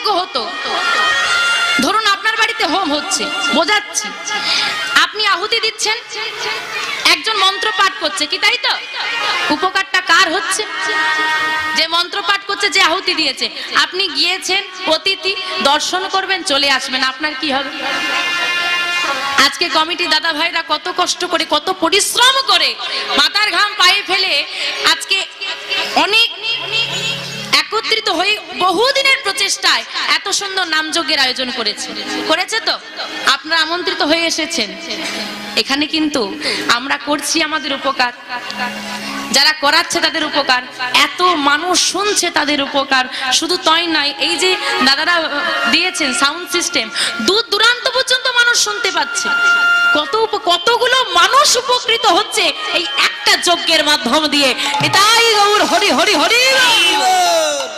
যজ্ঞ হতো, ধরুন আপনার বাড়িতে হোম হচ্ছে, বোঝাচ্ছি, আপনি আহুতি দিচ্ছেন, একজন মন্ত্র পাঠ করছে, কি তাই তো? উপকারটা কার হচ্ছে? যে মন্ত্র পাঠ করছে, যে আহুতি দিয়েছে। আপনি গিয়েছেন অতিথি, দর্শন করবেন, চলে আসবেন, আপনার কি হবে? আজকে কমিটি দাদা ভাইরা কত কষ্ট করে, কত পরিশ্রম করে, মাথার ঘাম পায়ে ফেলে আজকে অনেক একত্রিত হয়ে বহুদিনের প্রচেষ্টায় এত সুন্দর নামযজ্ঞের আয়োজন করেছে তো আপনারা আমন্ত্রিত হয়ে এসেছেন। এখানে কিন্তু আমরা করছি আমাদের উপকার, যারা করাচ্ছে তাদের উপকার, এত মানুষ শুনছে তাদের উপকার। শুধু তাই নয়, এই যে দাদারা দিয়েছেন সাউন্ড সিস্টেম, দূর দূরান্ত পর্যন্ত মানুষ শুনতে পাচ্ছে। কতগুলো মানুষ উপকৃত হচ্ছে এই একটা যজ্ঞের মাধ্যম দিয়ে। এটাই গৌর হরি হরি হরি।